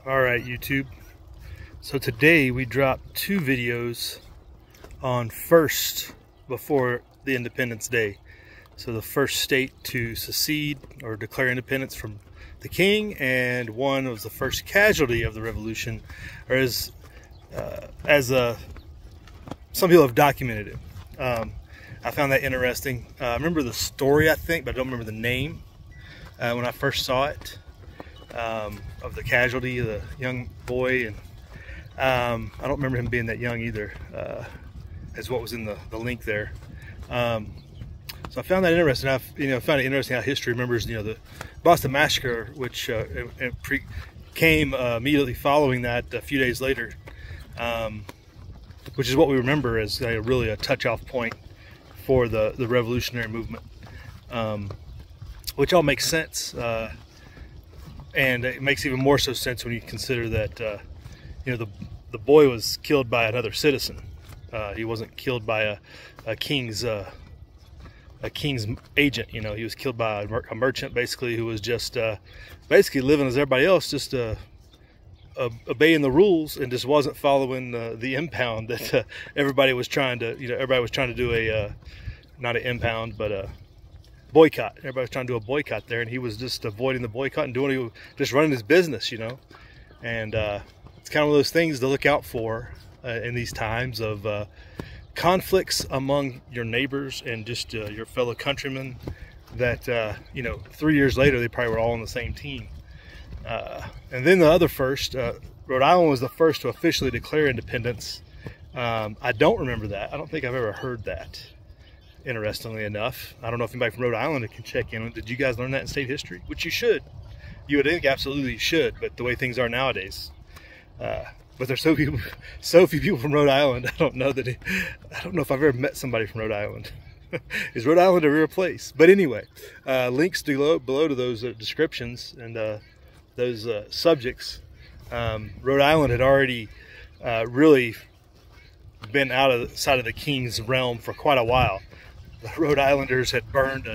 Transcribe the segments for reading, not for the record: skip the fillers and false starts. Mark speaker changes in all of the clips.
Speaker 1: All right, YouTube. So today we dropped two videos on first before the Independence Day. So the first state to secede or declare independence from the king, and one was the first casualty of the revolution, or as some people have documented it. I found that interesting. I remember the story, I think, but I don't remember the name when I first saw it, of the casualty, the young boy, and I don't remember him being that young either, as what was in the link there. So I found that interesting. I found it interesting how history remembers, the Boston Massacre, which came immediately following that a few days later, which is what we remember as really a touch-off point for the revolutionary movement, which all makes sense, and it makes even more so sense when you consider that the boy was killed by another citizen. He wasn't killed by a king's agent. He was killed by a merchant, basically, who was just basically living as everybody else, just obeying the rules, and just wasn't following the impound that everybody was trying to. Everybody was trying to do a not an impound, but a boycott. Everybody was trying to do a boycott there, and he was just avoiding the boycott and just running his business. And it's kind of one of those things to look out for in these times of conflicts among your neighbors and just your fellow countrymen, that 3 years later they probably were all on the same team. And then the other first, Rhode Island was the first to officially declare independence. I don't remember that. I don't think I've ever heard that, interestingly enough. I don't know if anybody from Rhode Island can check in. Did you guys learn that in state history? Which you should. You would think absolutely you should, but the way things are nowadays, but there's so few people from Rhode Island. I don't know if I've ever met somebody from Rhode Island. Is Rhode Island a real place? But anyway, links below to those descriptions and those subjects. Rhode Island had already really been out of the side of the king's realm for quite a while. The Rhode Islanders had burned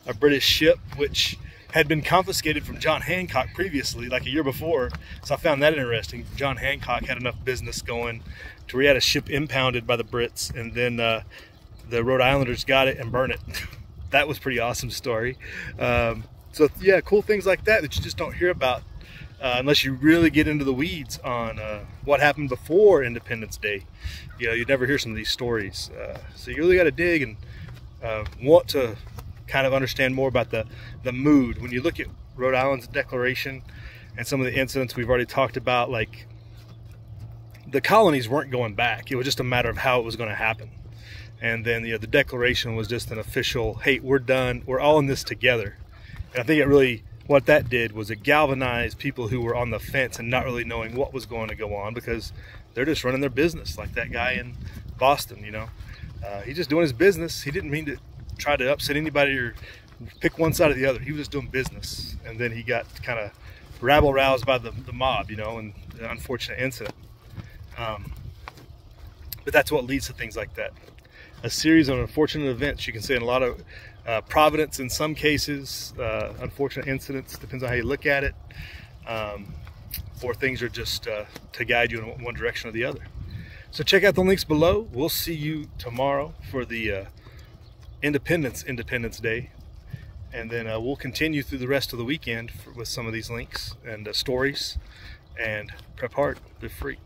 Speaker 1: a British ship, which had been confiscated from John Hancock previously, like a year before. So I found that interesting. John Hancock had enough business going to where he had a ship impounded by the Brits, and then the Rhode Islanders got it and burned it. That was a pretty awesome story. So yeah, cool things like that you just don't hear about unless you really get into the weeds on what happened before Independence Day. You'd never hear some of these stories. So you really got to dig and want to kind of understand more about the mood. When you look at Rhode Island's declaration and some of the incidents we've already talked about, like the colonies weren't going back. It was just a matter of how it was going to happen. And then the declaration was just an official, hey, we're done. We're all in this together. And I think what that did was it galvanized people who were on the fence and not really knowing what was going to go on, because they're just running their business, like that guy in Boston. He's just doing his business. He didn't mean to try to upset anybody or pick one side or the other. He was just doing business, and then he got kind of rabble-roused by the mob, and the unfortunate incident. But that's what leads to things like that. A series of unfortunate events, you can say, in a lot of providence in some cases, unfortunate incidents, depends on how you look at it, or things are just to guide you in one direction or the other. So check out the links below. We'll see you tomorrow for the Independence Day, and then we'll continue through the rest of the weekend with some of these links and stories, and prep hard, live free.